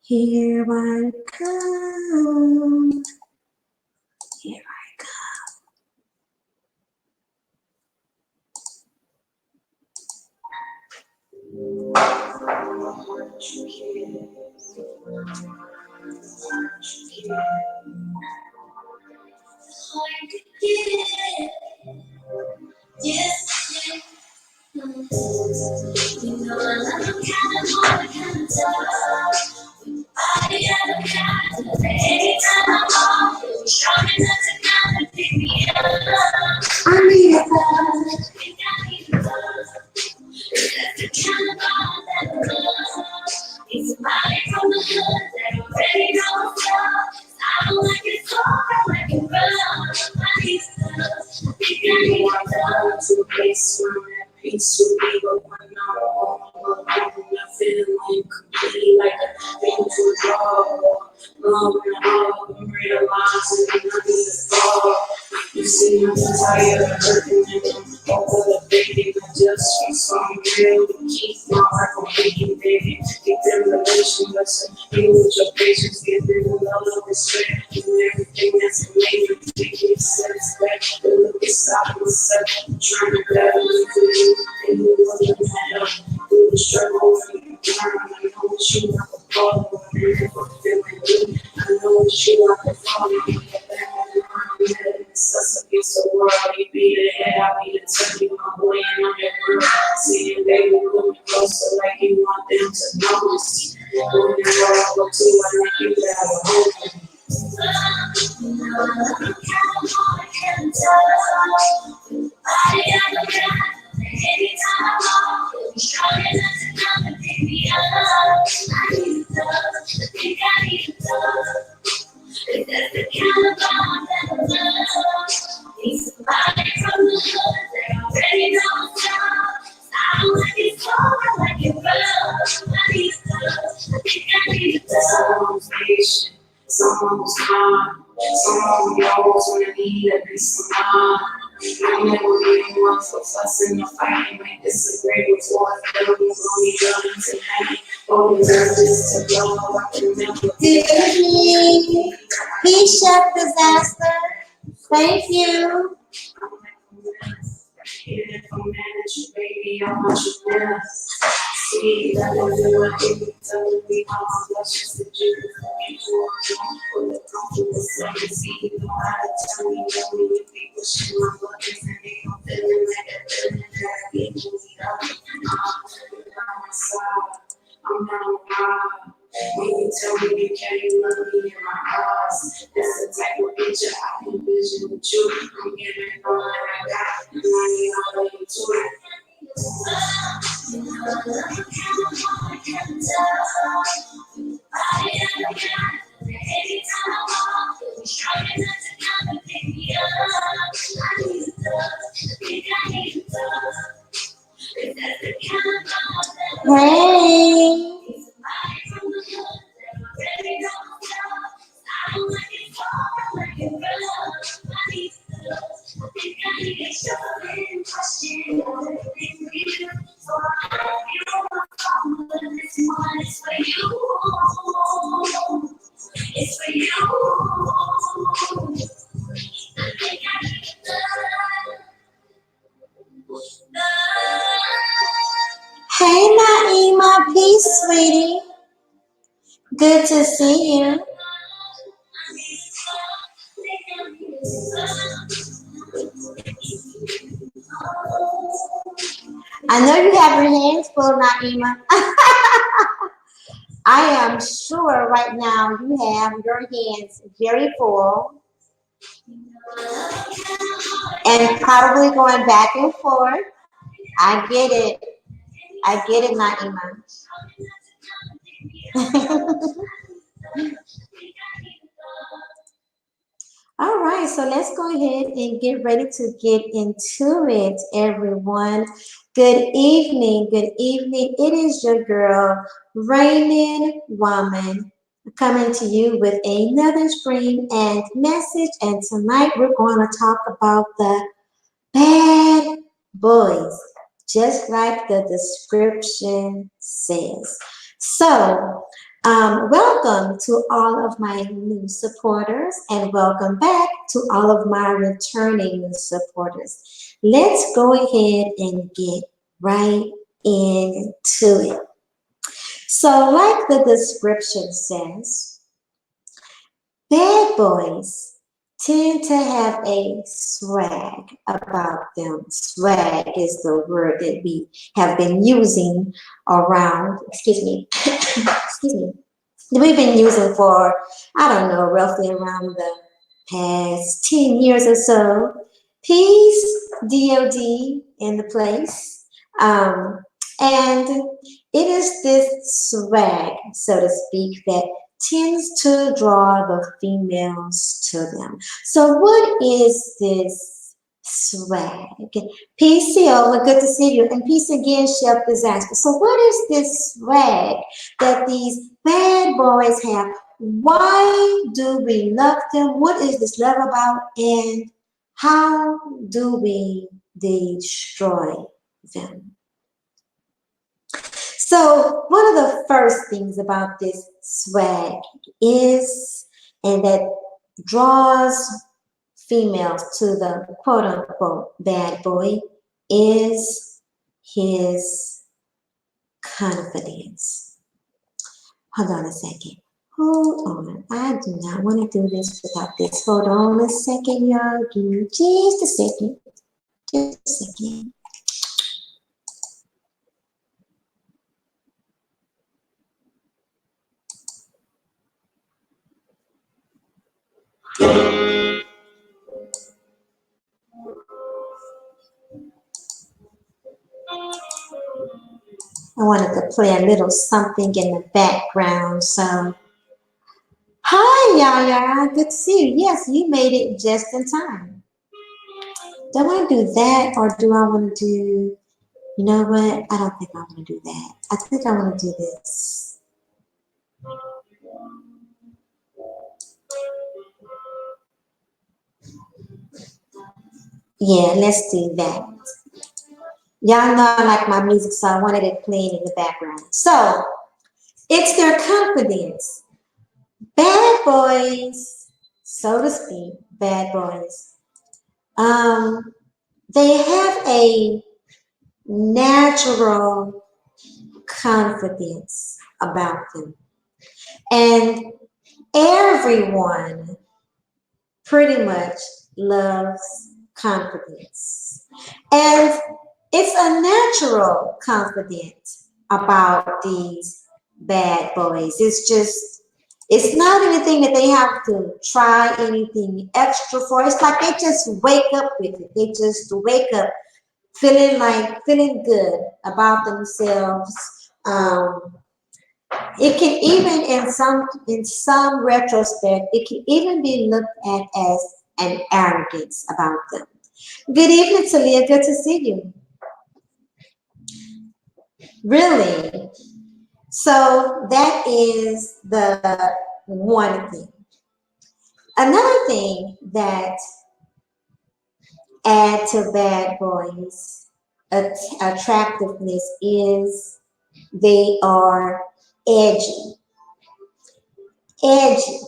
Here I come. Here I Yes, you know I love the kind of more the kind of time. I am the kind of anytime I'm off, you're strong enough to come and pick me up. I need love, think I need love. That's the kind of love that I love. Need somebody from the hood that already knows love. I don't like it cold, I like it rough. I need love, think I need love. To a place where I'm at peace with me, but when I'm all alone, I'm feeling complete like I've been to a dog. Long and hard, I'm realizing I need to fall. You see, I'm tired of hurting and I'm over the baby. I just want some real to keep my heart from breaking, baby. Keep them relationships, you with your patience, give them love, respect, and everything that's amazing. Make it satisfact, the look inside myself. I'm trying to battle with you, and you wasn't help. Through the struggle and the grind, I know it's you like a fall. I'm never feeling good. I know it's you like a fall. It's against the world, you be the head, I be the tail, you my boy, and I'm your girl. Seeing baby, pull me closer like you want them to notice. When you walk up to, I think you gotta hold me. I can tell. I am the kind, anytime I'm off, you'll be strong enough to come and pick me up. I need love, I think I need love. If that's the kind of love that I love, need somebody from the hood that already knows love. I don't like it cold, I like it rough. I need love, I think I need love. Someone's patient, someone's kind, someone knows when I need a piece of mind. I never really want for fussing or fighting, might disagree with what I feel, only done tonight. Only love just to blow, I can never be. Peace, Chef Disaster. Thank you. Even if I'm mad at you, baby, I want you now. See, that doesn't want you telling me how I'm just to do. You want for the confidence of the see, you know how to tell me that when you be pushing my buttons and they don't feeling like a feeling that I get me up. I'm on my side. I'm not on my when you tell me you can't look me in my eyes, that's the type of picture I envision with you. I'm giving all that I got, and I need all of you too. You know, I love you kind of more, I can tell. I am the kind, anytime I'm off, you'll be strong enough to come and pick me up. I need love, I think I need love. If that's the kind of love that I hey. Somebody from the hood that already knows love. I don't like it cold, I like it rough. I need love, I think I need a showing question. Everything we do, so I hope you don't fall. But this one is for you. It's for you. I think I need love. Hey Naima, peace, sweetie. Good to see you. I know you have your hands full, Naima. I am sure right now you have your hands very full and probably going back and forth. I get it. I get it, Naima. All right, so let's go ahead and get ready to get into it, everyone. Good evening, good evening. It is your girl, Raymond Woman, coming to you with another stream and message. And tonight we're going to talk about the bad boys, just like the description says. So, Welcome to all of my new supporters and welcome back to all of my returning supporters. Let's go ahead and get right into it. So, like the description says, bad boys tend to have a swag about them. Swag is the word that we have been using around, excuse me, we've been using for, I don't know, roughly around the past 10 years or so. Peace, DOD in the place. And it is this swag, so to speak, that tends to draw the females to them. So, what is this swag? Peace, Silva, good to see you. And peace again, Chef Disaster. So, what is this swag that these bad boys have? Why do we love them? What is this love about? And how do we destroy them? So, one of the first things about this swag is, and that draws females to the quote unquote bad boy, is his confidence. Hold on a second. Hold on. I do not want to do this without this. Hold on a second, y'all. Give me just a second. Just a second. I wanted to play a little something in the background. So, hi, Yaya. Good to see you. Yes, you made it just in time. Do I want to do that or do I want to do, you know what? I don't think I want to do that. I think I want to do this. Yeah, let's do that. Y'all know I like my music, so I wanted it playing in the background. So, it's their confidence. Bad boys, so to speak, bad boys. Um, they have a natural confidence about them. And everyone pretty much loves confidence. And it's a natural confidence about these bad boys. It's just, it's not anything that they have to try anything extra for. It's like they just wake up with it. They just wake up feeling good about themselves. It can even in some retrospect, it can even be looked at as an arrogance about them. Good evening, Talia. Good to see you. Really. So that is the one thing. Another thing that add to bad boys attractiveness is they are edgy. Edgy.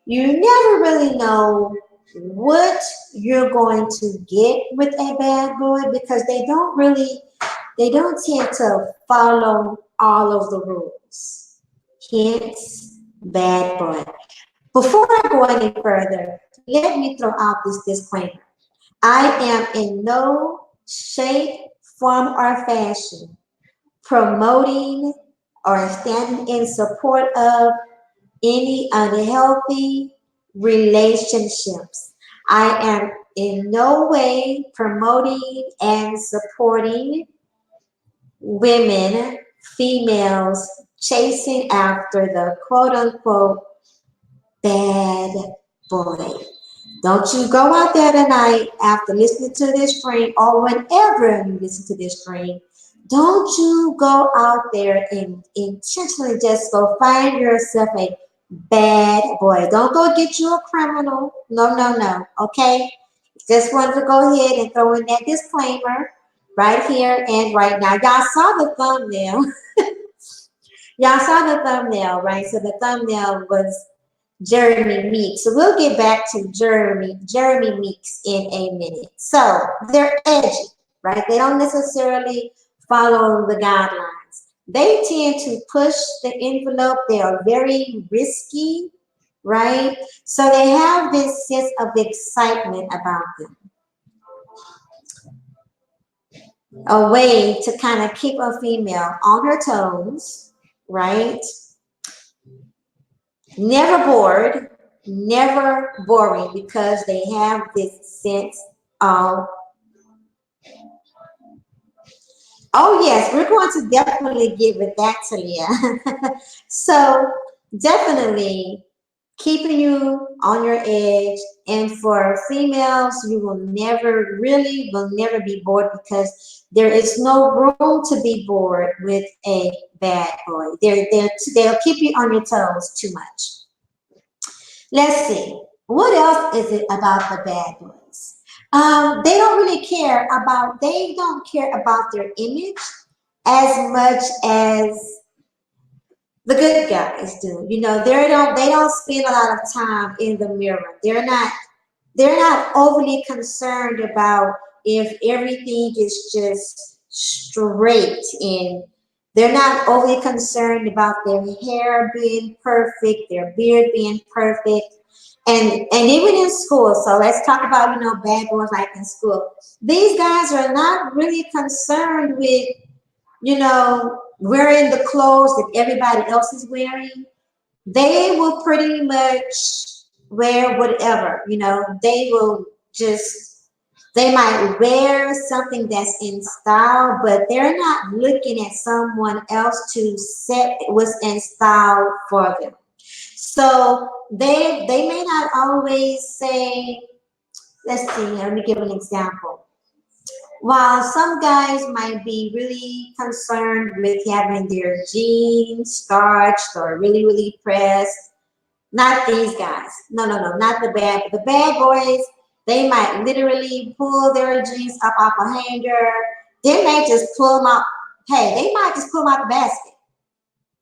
You never really know what you're going to get with a bad boy because they don't tend to follow all of the rules. Hence, bad boy. Before I go any further, let me throw out this disclaimer. I am in no shape, form, or fashion promoting or standing in support of any unhealthy relationships. I am in no way promoting and supporting women, females chasing after the quote unquote bad boy. Don't you go out there tonight after listening to this stream or whenever you listen to this stream. Don't you go out there and intentionally just go find yourself a bad boy. Don't go get you a criminal. No, no, no. Okay? Just wanted to go ahead and throw in that disclaimer right here and right now. Y'all saw the thumbnail. Y'all saw the thumbnail, right? So the thumbnail was Jeremy Meeks. So we'll get back to Jeremy Meeks in a minute. So they're edgy, right? They don't necessarily follow the guidelines. They tend to push the envelope. They are very risky, right? So they have this sense of excitement about them. A way to kind of keep a female on her toes, right? Never bored, never boring because they have this sense of, oh yes, we're going to definitely get with that, Talia. So definitely keeping you on your edge. And for females, you will never really will never be bored because there is no room to be bored with a bad boy. They'll keep you on your toes too much. Let's see. What else is it about the bad boys? They don't care about their image as much as the good guys do. You know, they don't spend a lot of time in the mirror. They're not overly concerned about if everything is just straight, and they're not overly concerned about their hair being perfect, their beard being perfect. And even in school, so let's talk about, bad boys like in school. These guys are not really concerned with, wearing the clothes that everybody else is wearing. They will pretty much wear whatever, they will just, they might wear something that's in style, but they're not looking at someone else to set what's in style for them. So they may not always say, let's see, let me give an example. While some guys might be really concerned with having their jeans starched or really, really pressed, not these guys. No, no, no, not the bad boys. They might literally pull their jeans up off a hanger. They may just pull them out. Hey, they might just pull them out the basket.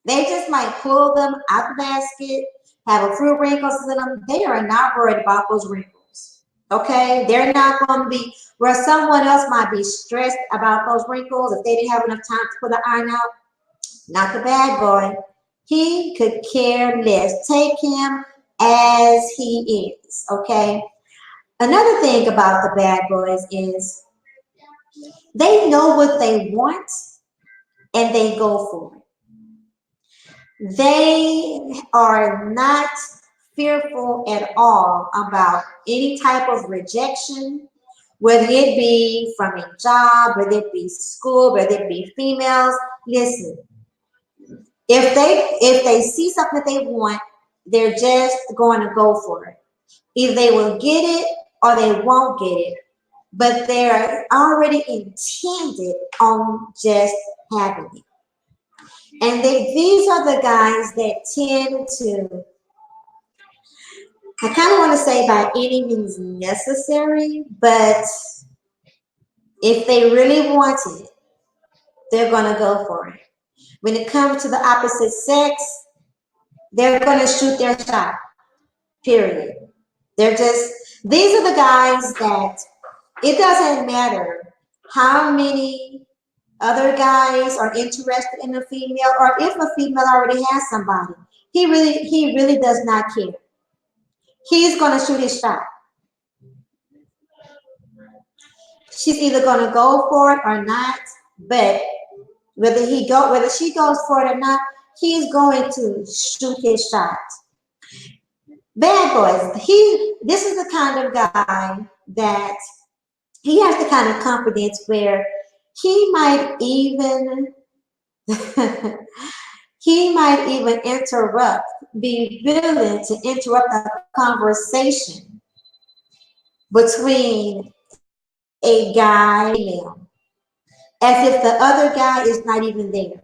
They just might pull them out the basket, have a few wrinkles in them. They are not worried about those wrinkles. Okay? They're not going to be where someone else might be stressed about those wrinkles if they didn't have enough time to put the iron out. Not the bad boy. He could care less. Take him as he is. Okay? Another thing about the bad boys is they know what they want and they go for it. They are not fearful at all about any type of rejection, whether it be from a job, whether it be school, whether it be females. Listen, if they see something that they want, they're just going to go for it. Either they will get it or they won't get it, but they're already intended on just having it. And these are the guys that tend to, I kind of want to say by any means necessary, but if they really want it, they're going to go for it. When it comes to the opposite sex, they're going to shoot their shot, period. These are the guys that it doesn't matter how many other guys are interested in a female or if a female already has somebody. He really does not care. He's going to shoot his shot. She's either going to go for it or not, but whether she goes for it or not, he's going to shoot his shot. Bad boys. This is the kind of guy that he has the kind of confidence where he might even he might even be willing to interrupt a conversation between a guy and a female, as if the other guy is not even there.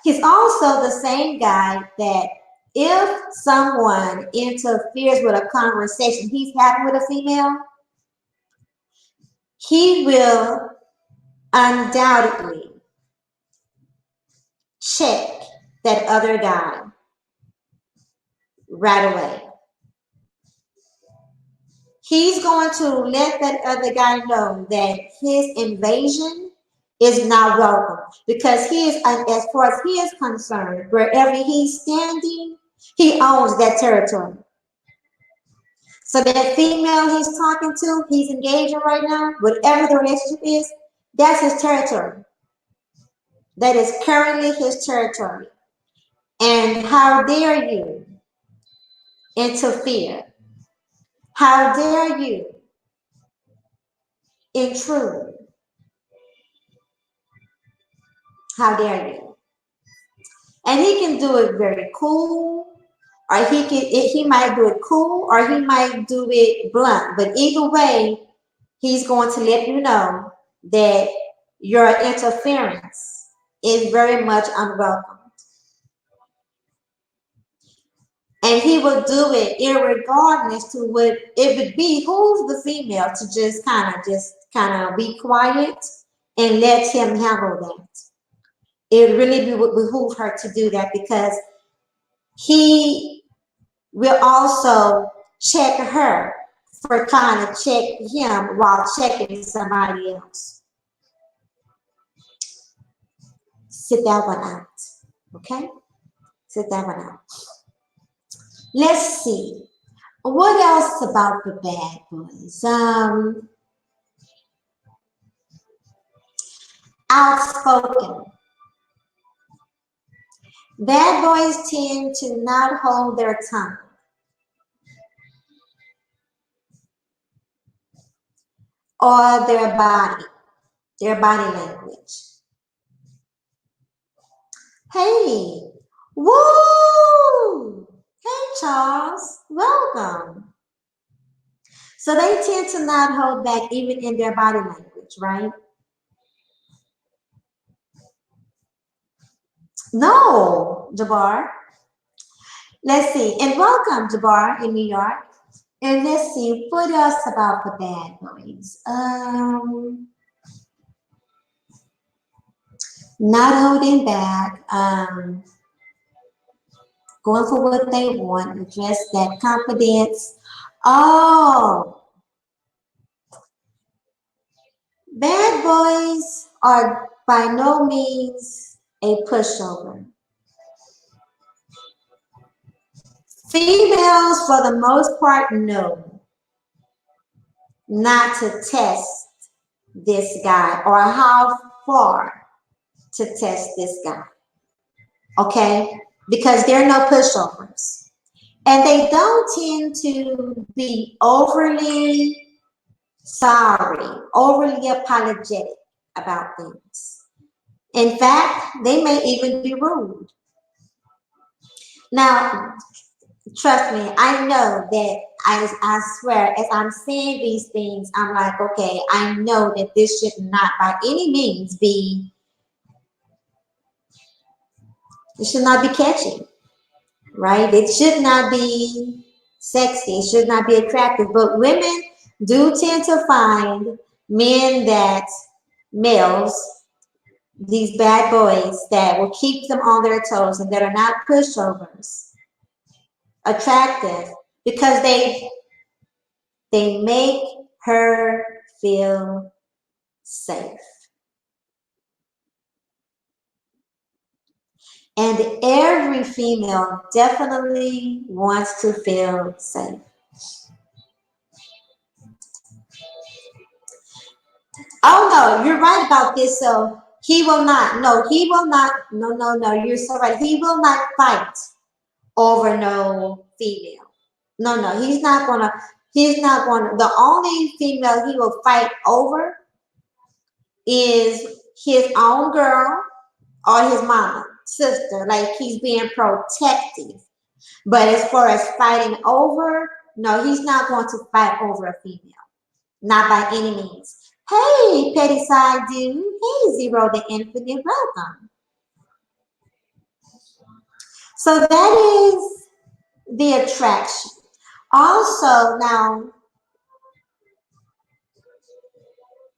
He's also the same guy that if someone interferes with a conversation he's having with a female, he will undoubtedly check that other guy right away. He's going to let that other guy know that his invasion is not welcome, because he is, as far as he is concerned, wherever he's standing, he owns that territory. So that female he's talking to, he's engaging right now, whatever the relationship is, that's his territory. That is currently his territory. And how dare you interfere? How dare you intrude? How dare you? And he can do it very cool, or he might do it cool, or he might do it blunt. But either way, he's going to let you know that your interference is very much unwelcome. And he will do it irregardless to what it would behoove the female to just kind of be quiet and let him handle that. It really would behoove her to do that, because he will also check her for trying to check him while checking somebody else. Sit that one out. Okay? Sit that one out. Let's see. What else about the bad boys? Outspoken. Bad boys tend to not hold their tongue. Or their body language. Hey, woo! Hey, Charles, welcome. So they tend to not hold back even in their body language, right? No, Jabbar. Let's see. And welcome, Jabbar, in New York. And let's see, what else about the bad boys? Not holding back, going for what they want, just that confidence. Oh, bad boys are by no means a pushover. Females, for the most part, know not to test this guy, or how far to test this guy. Okay? Because they're no pushovers. And they don't tend to be overly sorry, overly apologetic about things. In fact, they may even be rude. Now, trust me, I know that I swear, as I'm saying these things, I'm like, okay, I know that this should not by any means be, it should not be catchy, right? It should not be sexy, it should not be attractive. But women do tend to find men that, males, these bad boys that will keep them on their toes and that are not pushovers, attractive, because they make her feel safe. And every female definitely wants to feel safe. Oh no, you're right about this. So he will not, no, he will not, no, you're so right. He will not fight over no female. No, he's not gonna, the only female he will fight over is his own girl or his mama, sister, like he's being protective. But as far as fighting over, no, he's not going to fight over a female. Not by any means. Hey, petty side dude. Hey, Zero the Infinite, welcome. So that is the attraction. Also, now,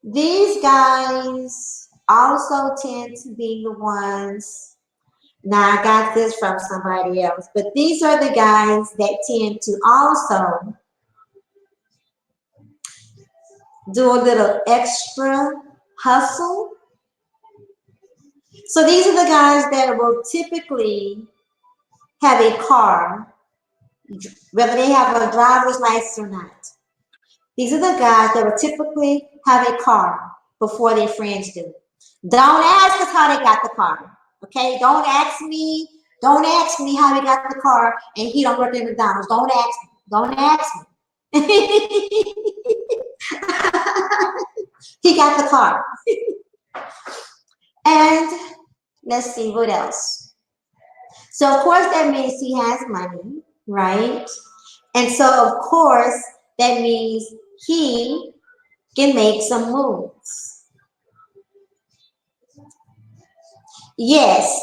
these guys also tend to be the ones Now I got this from somebody else, but these are the guys that tend to also do a little extra hustle. So these are the guys that will typically have a car, whether they have a driver's license or not. These are the guys that will typically have a car before their friends do. Don't ask us how they got the car. Okay? Don't ask me. Don't ask me how he got the car and he don't work at McDonald's. Don't ask me. Don't ask me. He got the car. And let's see what else. So of course that means he has money, right? And so of course that means he can make some moves. Yes,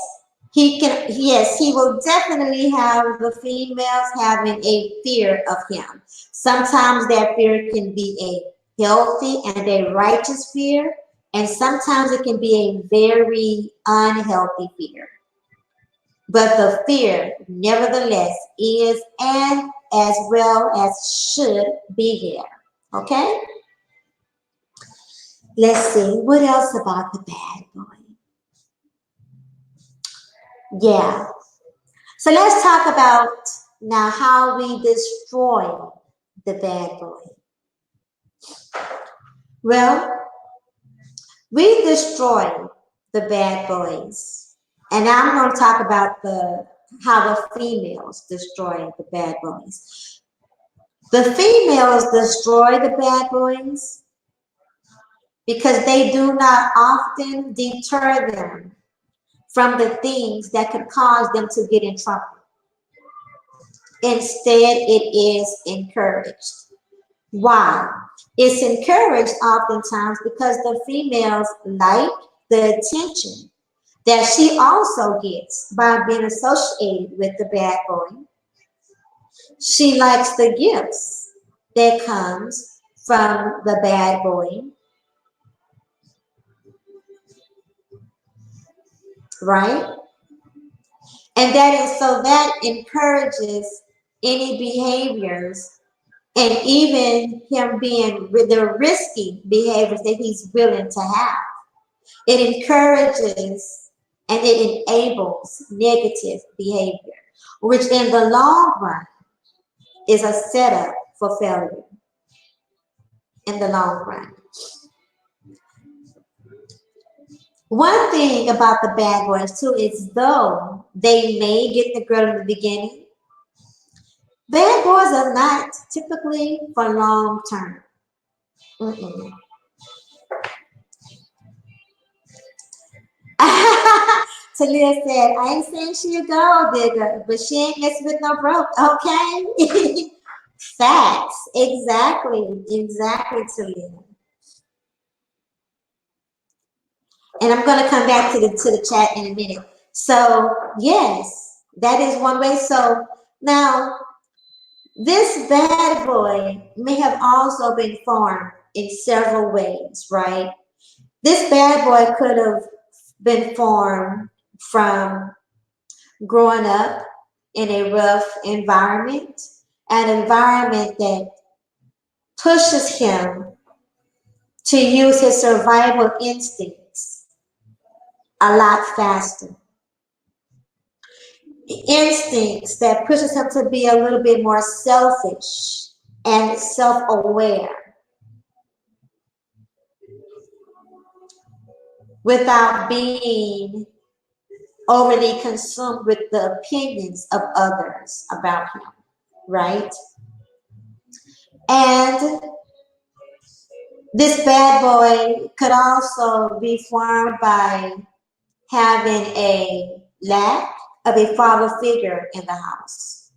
he can. Yes, he will definitely have the females having a fear of him. Sometimes that fear can be a healthy and a righteous fear, and sometimes it can be a very unhealthy fear. But the fear, nevertheless, is and as well as should be there. Okay? Let's see. What else about the bad boy? Yeah. So let's talk about now how we destroy the bad boy. Well, we destroy the bad boys. And I'm going to talk about the how the females destroy the bad boys. The females destroy the bad boys because they do not often deter them from the things that could cause them to get in trouble. Instead, it is encouraged. Why? It's encouraged oftentimes because the females like the attention that she also gets by being associated with the bad boy. She likes the gifts that comes from the bad boy, right? And that is so that encourages any behaviors and even him being with the risky behaviors that he's willing to have. It encourages and it enables negative behavior, which in the long run is a setup for failure in the long run. One thing about the bad boys too is though they may get the girl in the beginning, bad boys are not typically for long term. Mm-mm. Talia said, I ain't saying she a gold digger, but she ain't messing with no broke, okay? Facts. Exactly. Exactly, Talia. And I'm gonna come back to the chat in a minute. So yes, that is one way. So now this bad boy may have also been formed in several ways, right? This bad boy could have been formed from growing up in a rough environment, an environment that pushes him to use his survival instincts a lot faster. Instincts that pushes him to be a little bit more selfish and self-aware without being overly consumed with the opinions of others about him, right? And this bad boy could also be formed by having a lack of a father figure in the house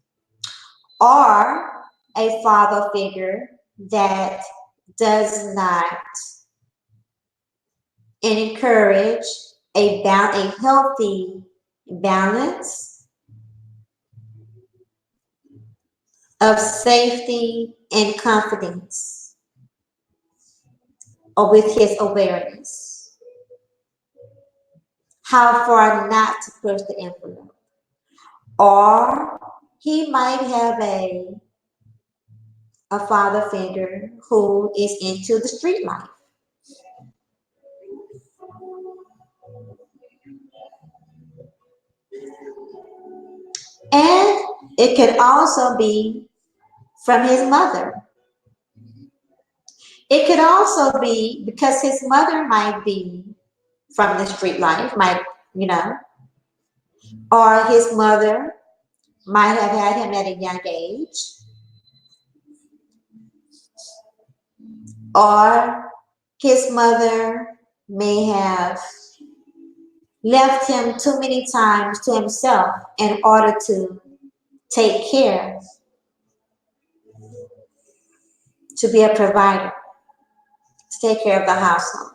or a father figure that does not encourage a healthy balance of safety and confidence or with his awareness. how far not to push the envelope. Or he might have a father figure who is into the street life. And it could also be from his mother. It could also be because his mother might be from the street life, might, you know, or his mother might have had him at a young age, or his mother may have left him too many times to himself in order to take care, to be a provider, to take care of the household.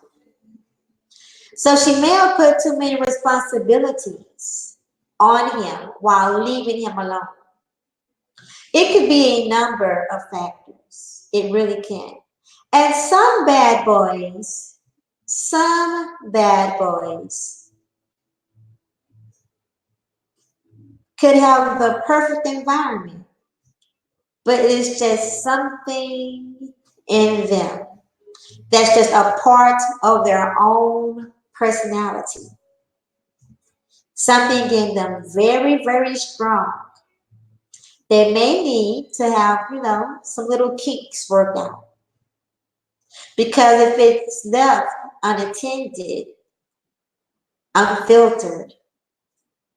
So she may have put too many responsibilities on him while leaving him alone. It could be a number of factors. It really can. And some bad boys could have the perfect environment, but it's just something in them that's just a part of their own personality. Something in them very, very strong. They may need to have, some little kinks worked out. Because if it's left unattended, unfiltered,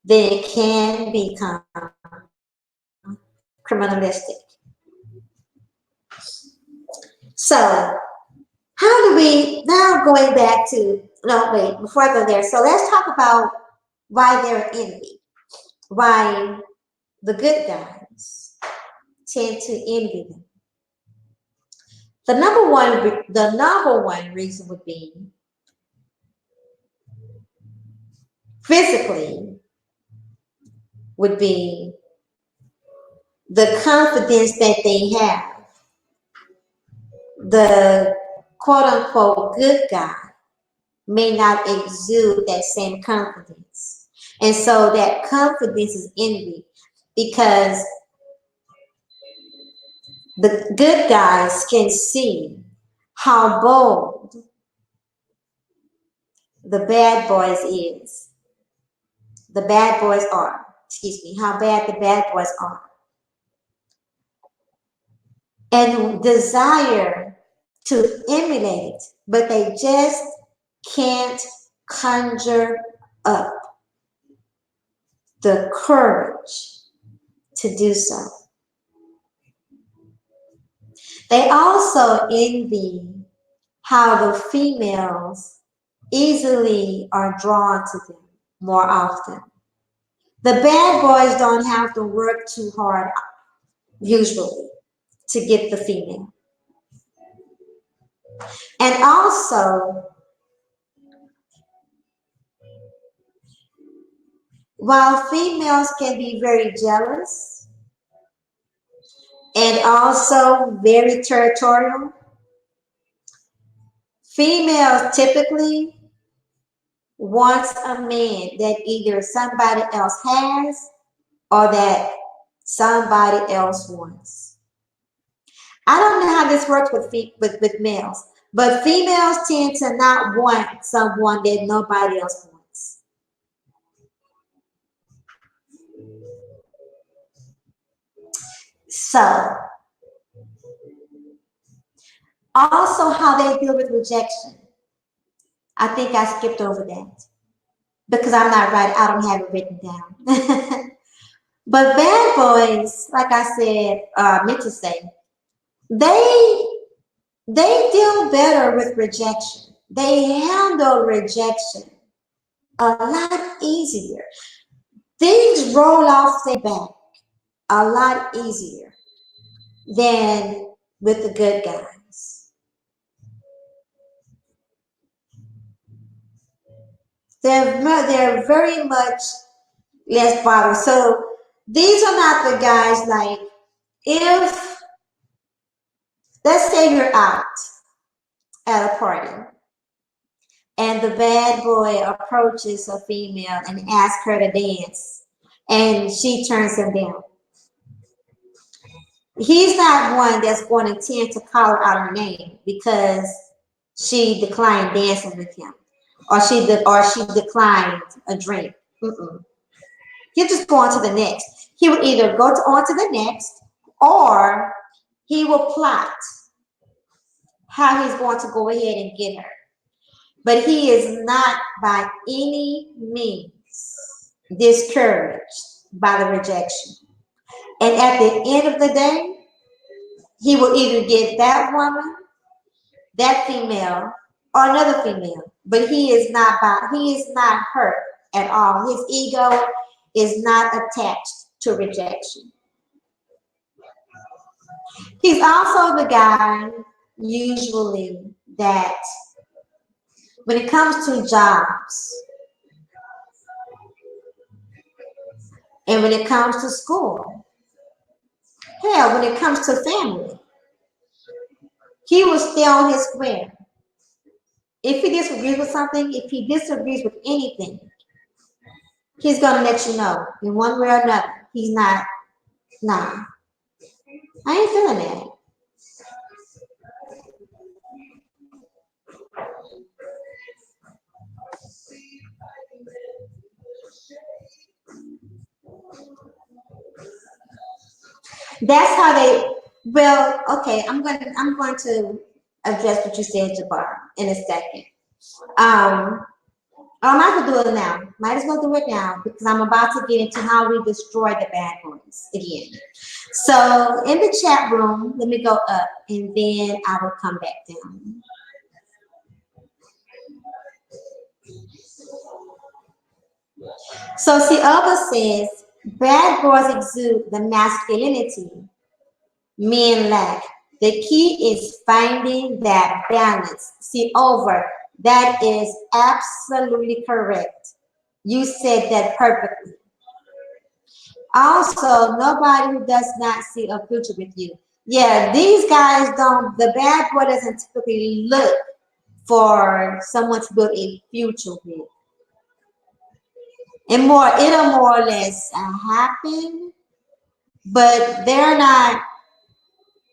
then it can become criminalistic. So, how do we, now going back to, no, wait, before I go there, so let's talk about why they're envy. Why the good guys tend to envy them. The number one reason would be physically, would be the confidence that they have. The quote unquote good guy may not exude that same confidence. And so that confidence is envy because the good guys can see how bold the bad boys is. The bad boys are, how bad the bad boys are. And desire to emulate, but they just can't conjure up the courage to do so. They also envy how the females easily are drawn to them more often. The bad boys don't have to work too hard, usually, to get the female. And also, while females can be very jealous and also very territorial, females typically want a man that either somebody else has or that somebody else wants. I don't know how this works with males, but females tend to not want someone that nobody else wants. So, also how they deal with rejection. I think I skipped over that because I'm not right. I don't have it written down. But bad boys, like I said, meant to say, they deal better with rejection. They handle rejection a lot easier. Things roll off their back a lot easier than with the good guys. They're very much less bothered. So these are not the guys like, if, let's say you're out at a party and the bad boy approaches a female and asks her to dance, and she turns him down. He's not one that's going to tend to call her out her name because she declined dancing with him, or she declined a drink. Mm-mm. He'll just go on to the next. He will either go on to the next, or he will plot how he's going to go ahead and get her. But he is not by any means discouraged by the rejection. And at the end of the day, he will either get that woman, that female, or another female. But he is not hurt at all. His ego is not attached to rejection. He's also the guy usually that when it comes to jobs and when it comes to school, hell, when it comes to family, he will stay on his square. If he disagrees with something, if he disagrees with anything, he's going to let you know in one way or another. He's not, nah, I ain't feeling that. That's how they, well, okay, I'm going to address what you said, Jabbar, in a second. I might as well do it now. Might as well do it now because I'm about to get into how we destroy the bad boys again. So in the chat room, let me go up and then I will come back down. So see, Elba says, bad boys exude the masculinity men lack. The key is finding that balance. See, over, that is absolutely correct. You said that perfectly. Also, nobody who does not see a future with you. Yeah, these guys don't, the bad boy doesn't typically look for someone to build a future with. And it'll more or less happen, but they're not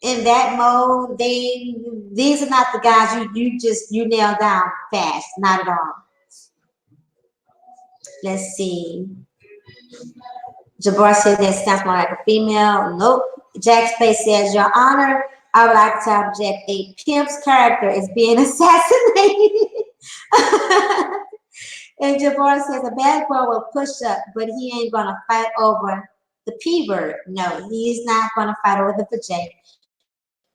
in that mode. These are not the guys you nail down fast, not at all. Let's see. Jabbar said that sounds more like a female. Nope. Jack Space says, Your Honor, I would like to object. A pimp's character is being assassinated. And Jabbar says, a bad boy will push up, but he ain't going to fight over the P word. No, he's not going to fight over the vajayjay.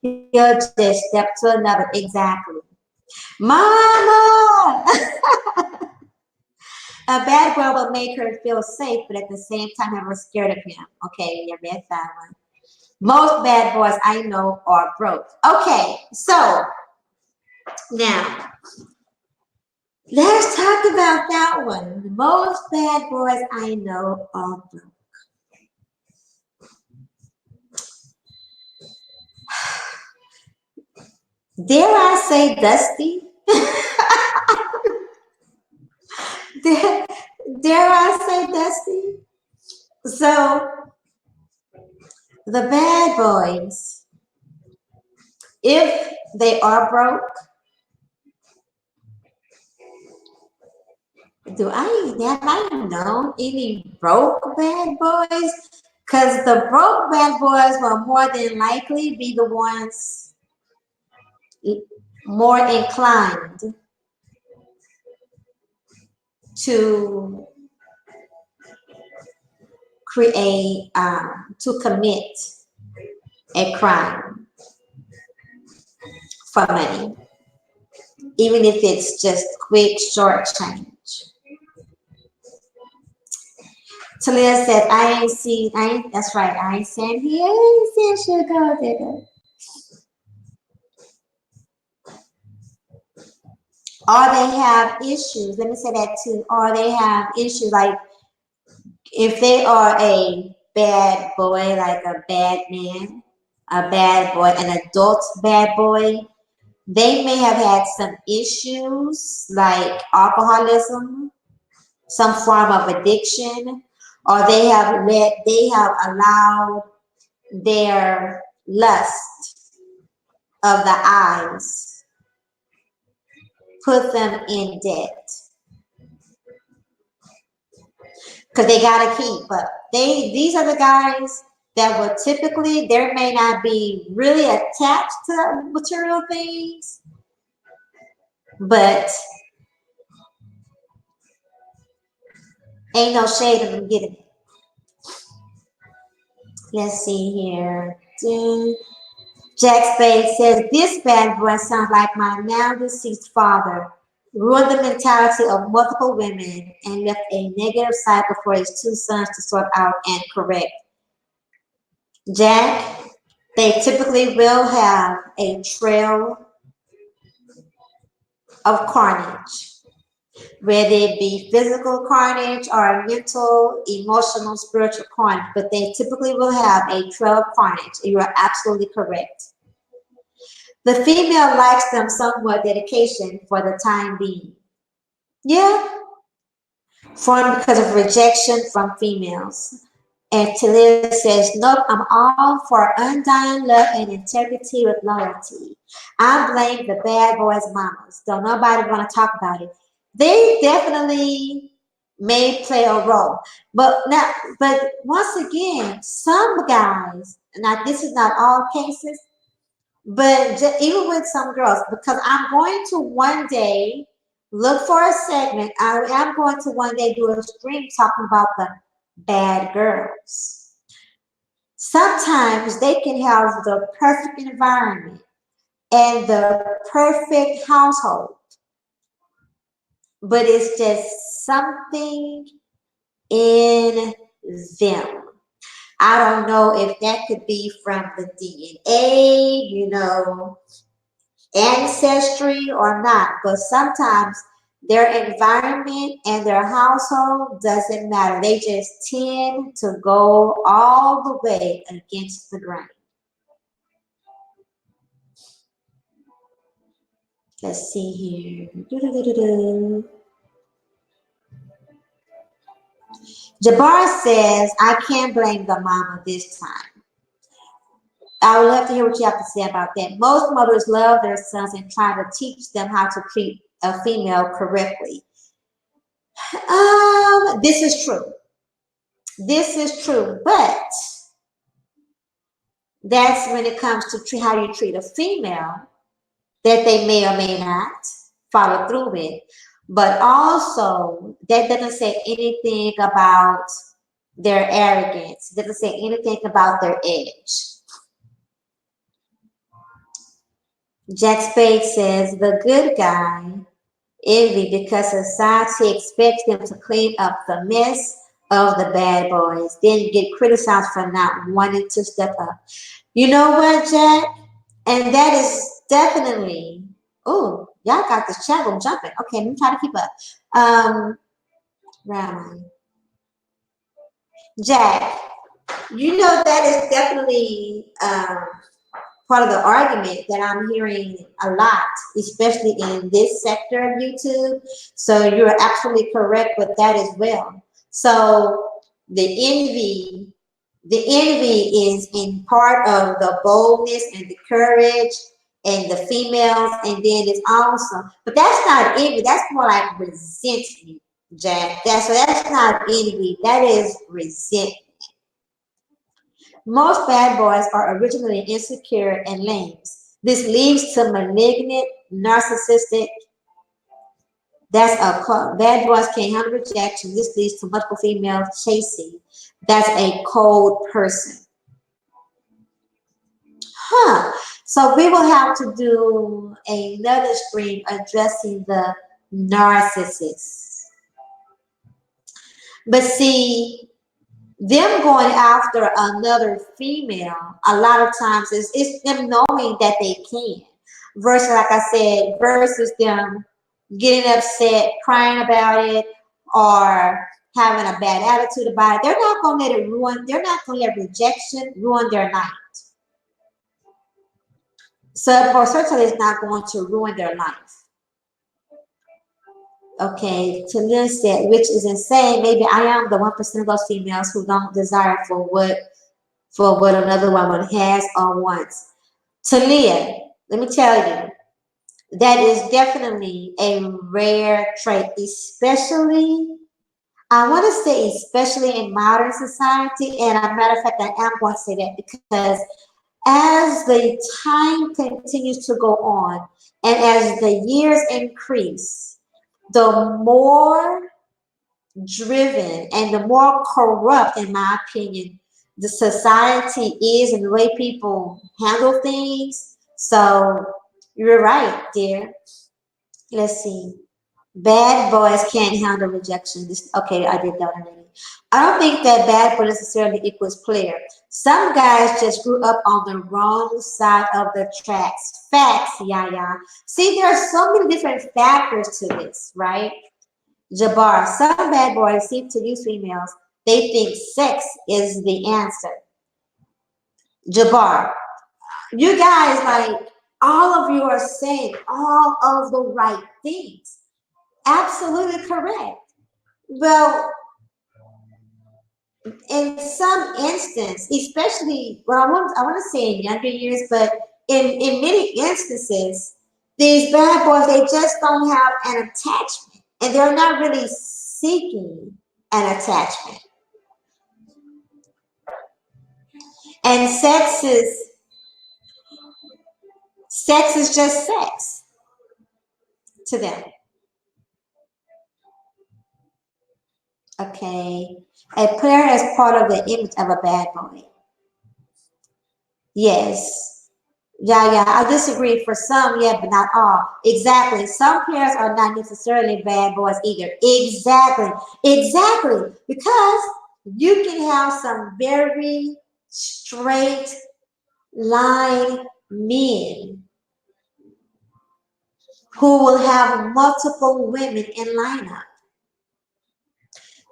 He'll just step to another. Exactly. Mama! A bad boy will make her feel safe, but at the same time have her scared of him. Okay, you read that one. Most bad boys I know are broke. Okay, so now let's talk about that one. Most bad boys I know are broke. Dare I say dusty? Dare I say dusty? So the bad boys, if they are broke, have I known any broke bad boys? Because the broke bad boys will more than likely be the ones more inclined to to commit a crime for money, even if it's just quick, short change. Talia said, that's right, I ain't saying he ain't saying sugar digger. Or they have issues, let me say that too, or they have issues like if they are a bad boy, like a bad man, a bad boy, an adult bad boy, They may have had some issues like alcoholism, some form of addiction, or they have allowed their lust of the eyes put them in debt because they gotta keep up. These are the guys that will typically, they may not be really attached to material things, but ain't no shade of them getting it. Let's see here. Jack Spade says, this bad boy sounds like my now deceased father. Ruined the mentality of multiple women and left a negative cycle for his two sons to sort out and correct. Jack, they typically will have a trail of carnage, whether it be physical carnage or mental, emotional, spiritual carnage, but they typically will have a trail of carnage. You are absolutely correct. The female likes them somewhat dedication for the time being. Yeah, formed because of rejection from females. And Talia says, nope, I'm all for undying love and integrity with loyalty. I blame the bad boys' mamas. Don't nobody want to talk about it. They definitely may play a role. But once again, some guys, now this is not all cases, but even with some girls, because I'm going to one day look for a segment. I am going to one day do a stream talking about the bad girls. Sometimes they can have the perfect environment and the perfect household, but it's just something in them. I don't know if that could be from the DNA, ancestry or not, but sometimes their environment and their household doesn't matter. They just tend to go all the way against the grain. Let's see here. Jabbar says, I can't blame the mama this time. I would love to hear what you have to say about that. Most mothers love their sons and try to teach them how to treat a female correctly. This is true. This is true, but that's when it comes to how you treat a female that they may or may not follow through with. But also, that doesn't say anything about their arrogance. It doesn't say anything about their edge. Jack Spade says, the good guy envy because society expects them to clean up the mess of the bad boys, then get criticized for not wanting to step up. You know what, Jack? And that is definitely, oh, y'all got this chat room jumping. Okay, let me try to keep up. Where am I? Jack, you know that is definitely part of the argument that I'm hearing a lot, especially in this sector of YouTube. So you're absolutely correct with that as well. So the envy is in part of the boldness and the courage and the females, and then it's also, but that's not envy, that's more like resentment, Jack. That's not envy, that is resentment. Most bad boys are originally insecure and lame. This leads to malignant, narcissistic. Bad boys can't handle rejection. This leads to multiple females chasing. That's a cold person. So we will have to do another stream addressing the narcissists. But see, them going after another female, a lot of times it's them knowing that they can. Versus, like I said, versus them getting upset, crying about it, or having a bad attitude about it. They're not going to let it ruin, they're not going to let rejection ruin their night. So, for certainly, it's not going to ruin their life. Okay, Talia said, which is insane. Maybe I am the 1% of those females who don't desire for what another woman has or wants. Talia, let me tell you, that is definitely a rare trait, especially, I want to say, especially in modern society. And a matter of fact, I am going to say that because as the time continues to go on and as the years increase, the more driven and the more corrupt, in my opinion, the society is and the way people handle things. So you're right, dear. Let's see. Bad boys can't handle rejection. This, okay, I did that already. I don't think that bad boy necessarily equals player. Some guys just grew up on the wrong side of the tracks. Facts, yeah, yeah. See, there are so many different factors to this, right? Jabbar, some bad boys seem to use females. They think sex is the answer. Jabbar, you guys, like, all of you are saying all of the right things. Absolutely correct. Well, in some instance, especially, well, I want to say in younger years, but in many instances, these bad boys, they just don't have an attachment, and they're not really seeking an attachment. And sex is just sex to them. Okay, a player is part of the image of a bad boy. Yes. Yeah, yeah, I disagree. For some, yeah, but not all. Exactly. Some players are not necessarily bad boys either. Exactly. Exactly. Because you can have some very straight line men who will have multiple women in lineup.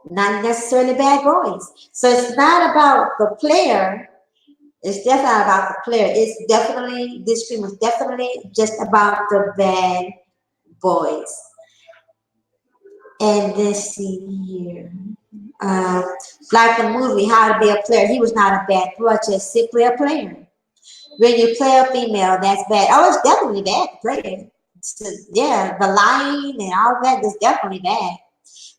Not necessarily bad boys. So it's not about the player. It's definitely not about the player. It's definitely, this stream is definitely just about the bad boys. And let's see here. Uh, like the movie How to Be a Player, he was not a bad boy, just simply a player. When you play a female, that's bad. Oh, it's definitely bad to play. So, yeah, the lying and all that is definitely bad.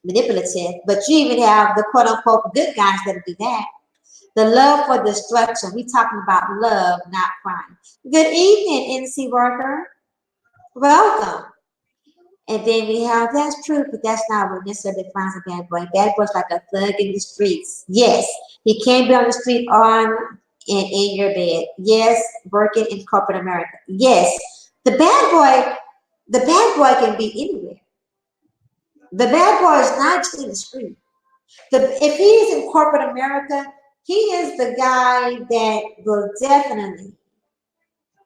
Manipulative. But you even have the quote unquote good guys that do that. The love for destruction. We talking about love, not crime. Good evening, NC worker. Welcome. And then we have that's true, but that's not what necessarily defines a bad boy. Bad boy's like a thug in the streets. Yes, he can be on the street on and in your bed. Yes, working in corporate America. Yes, the bad boy can be anywhere. The bad boy is not just in the street. If he is in corporate America, he is the guy that will definitely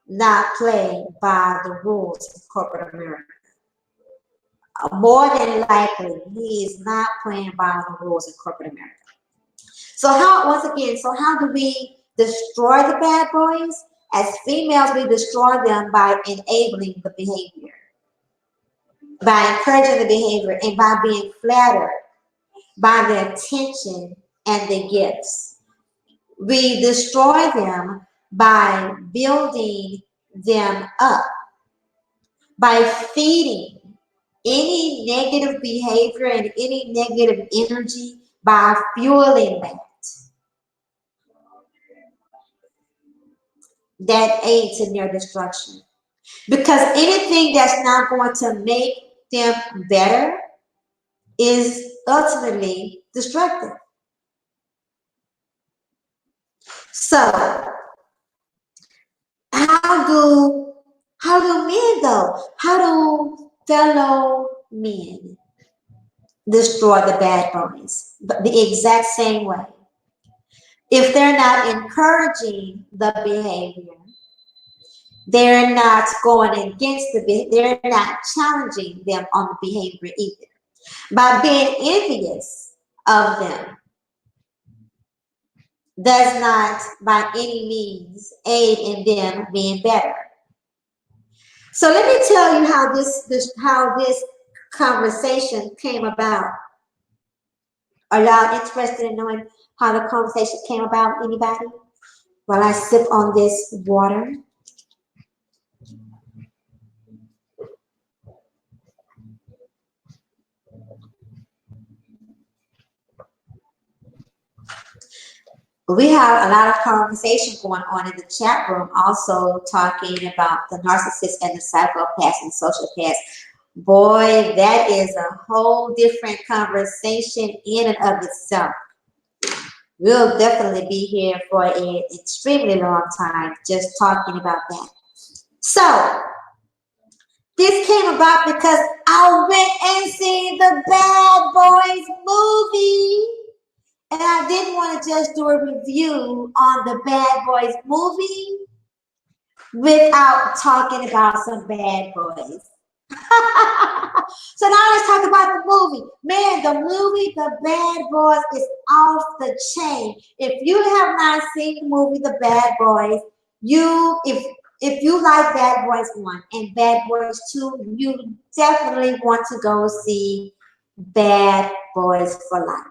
not play by the rules of corporate America. More than likely, he is not playing by the rules of corporate America. So how do we destroy the bad boys? As females, we destroy them by enabling the behavior, by encouraging the behavior, and by being flattered by the attention and the gifts. We destroy them by building them up, by feeding any negative behavior and any negative energy, by fueling that aids in their destruction. Because anything that's not going to make them better is ultimately destructive. So how do men though? How do fellow men destroy the bad boys? But the exact same way. If they're not encouraging the behavior, they're not going against the behavior, they're not challenging them on the behavior either. By being envious of them does not by any means aid in them being better. So let me tell you how this conversation came about. Are y'all interested in knowing how the conversation came about? Anybody? While I sip on this water. We have a lot of conversation going on in the chat room, also talking about the narcissist and the psychopath and sociopath. Boy, that is a whole different conversation in and of itself. We'll definitely be here for an extremely long time just talking about that. So, this came about because I went and seen the Bad Boys movie. And I didn't want to just do a review on the Bad Boys movie without talking about some bad boys. So now let's talk about the movie. Man, the movie, The Bad Boys, is off the chain. If you have not seen the movie, The Bad Boys, if you like Bad Boys 1 and Bad Boys 2, you definitely want to go see Bad Boys for Life.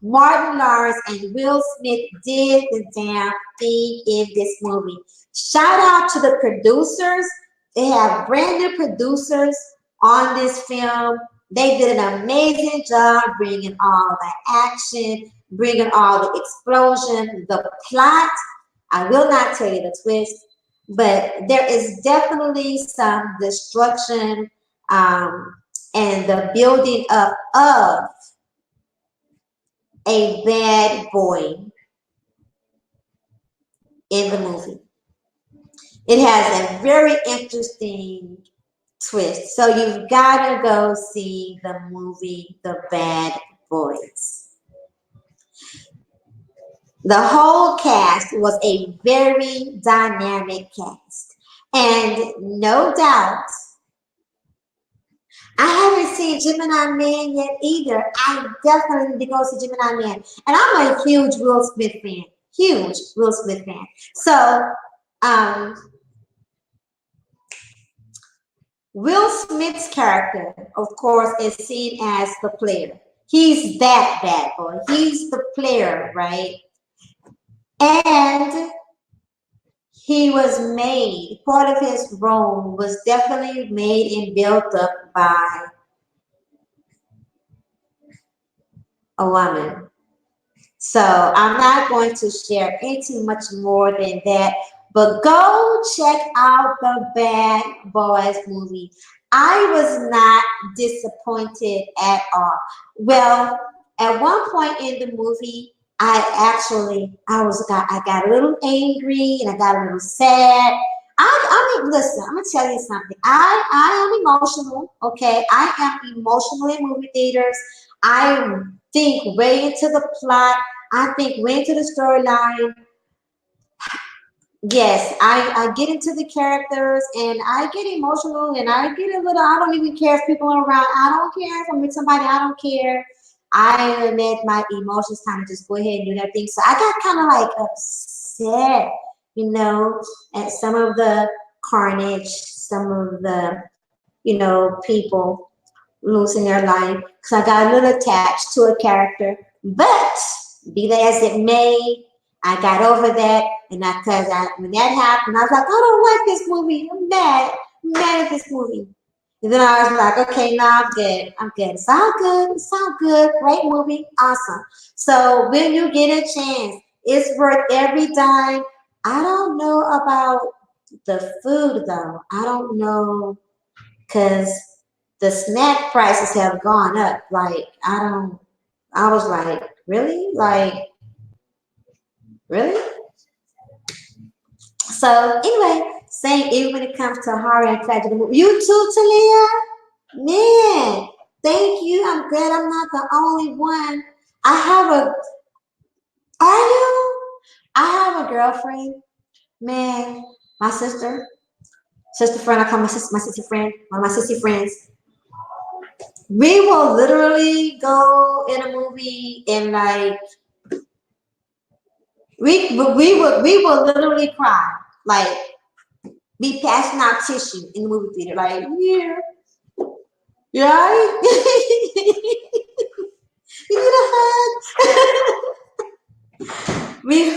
Martin Lawrence and Will Smith did the damn thing in this movie. Shout out to the producers. They have brand new producers on this film. They did an amazing job bringing all the action, bringing all the explosion, the plot. I will not tell you the twist, but there is definitely some destruction and the building up of a bad boy in the movie. It has a very interesting twist. So you've got to go see the movie The Bad Boys. The whole cast was a very dynamic cast. And no doubt, I haven't seen Gemini Man yet either. I definitely need to go see Gemini Man. And I'm a huge Will Smith fan. Huge Will Smith fan. So, Will Smith's character, of course, is seen as the player. He's that bad boy. He's the player, right? And he was made, part of his role was definitely made and built up by a woman. So I'm not going to share anything much more than that, but go check out the Bad Boys movie. I was not disappointed at all. Well, at one point in the movie, I got a little angry and I got a little sad. I mean, listen, I'm gonna tell you something. I am emotional, okay? I am emotional in movie theaters. I think way into the plot. I think way into the storyline. Yes, I get into the characters and I get emotional and I get a little, I don't even care if people are around. I don't care if I'm with somebody, I don't care. I let my emotions kind of just go ahead and do their thing. So I got kind of like upset, at some of the carnage, some of the, people losing their life. Because I got a little attached to a character. But be that as it may, I got over that, and because when that happened, I was like, I don't like this movie. I'm mad at this movie. And then I was like, okay, no, I'm good. It's all good. It's all good. Great movie. Awesome. So when you get a chance, it's worth every dime. I don't know about the food though. I don't know, because the snack prices have gone up. Like, I was like, really? Like, really? So anyway, same even when it comes to horror and tragedy movie. You too, Talia? Man, thank you. I'm glad I'm not the only one. Are you? I have a girlfriend. Man, my sister friend, I call my sister friend, one of my sister friends. We will literally go in a movie and like, we will literally cry. Like, be passing out tissue in the movie theater, like, yeah, right? You need a hug. We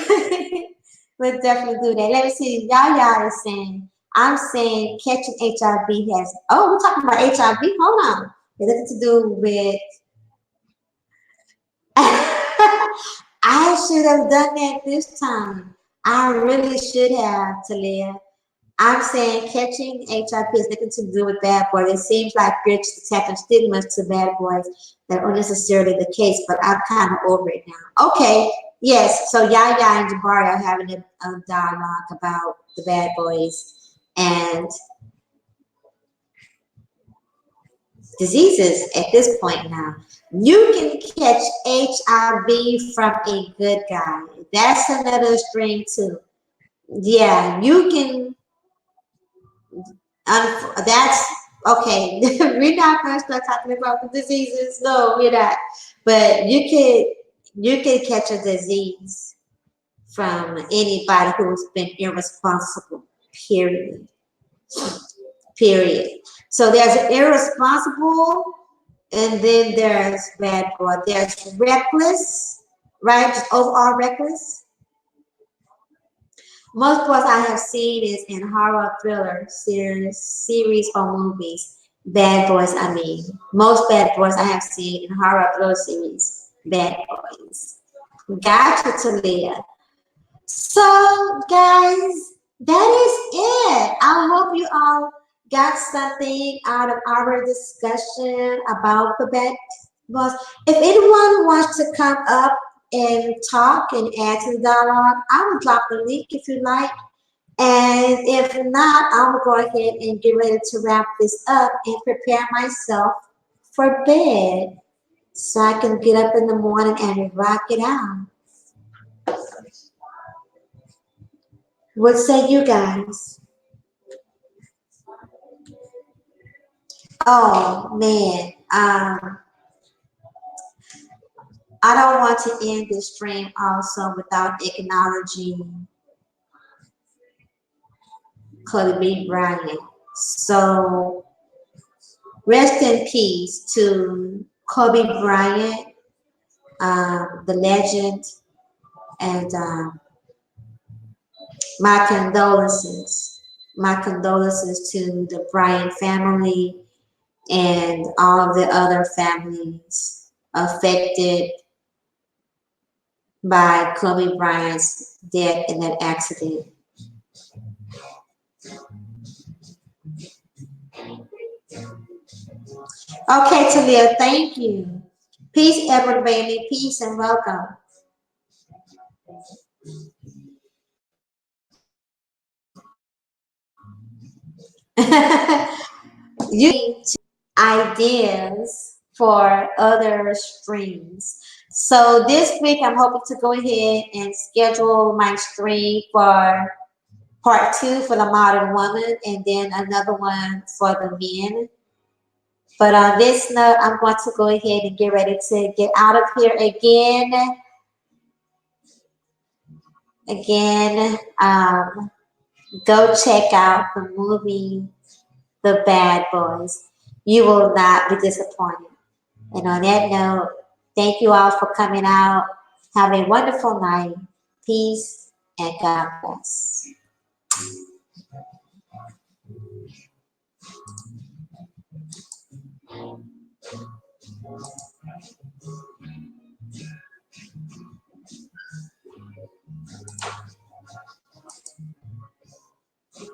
would definitely do that. Let me see. Y'all is saying, I'm saying catching HIV has, oh, we're talking about HIV. Hold on. It's nothing to do with, I should have done that this time. I really should have, Talia. I'm saying catching HIV has nothing to do with bad boys. It seems like you're just attaching stigmas to bad boys that aren't necessarily the case, but I'm kind of over it now. Okay, yes. So Yaya and Jabari are having a dialogue about the bad boys and diseases at this point now. You can catch HIV from a good guy. That's another string too. Yeah, you can. That's okay. We're not going to start talking about the diseases. No, we're not. But you can catch a disease from anybody who's been irresponsible. Period. Period. So there's irresponsible, and then there's bad boy. There's reckless, right? Just overall reckless. Most boys I have seen is in horror thriller series or movies. Bad boys, I mean. Most bad boys I have seen in horror thriller series. Bad boys. Gotcha, Talia. So, guys, that is it. I hope you all got something out of our discussion about the bad boys. If anyone wants to come up and talk and add to the dialogue, I will drop the link if you like. And if not, I will go ahead and get ready to wrap this up and prepare myself for bed so I can get up in the morning and rock it out. What say you guys? Oh man, I don't want to end this stream also without acknowledging Kobe Bryant. So rest in peace to Kobe Bryant, the legend, and my condolences. My condolences to the Bryant family and all of the other families affected by Kobe Bryant's death in that accident. Okay, Talia, thank you. Peace, everybody. Peace and welcome. You ideas for other streams. So this week I'm hoping to go ahead and schedule my stream for part 2 for the modern woman and then another one for the men. But on this note, I'm going to go ahead and get ready to get out of here again. Go check out the movie The Bad Boys. You will not be disappointed. And on that note, thank you all for coming out. Have a wonderful night. Peace and God bless.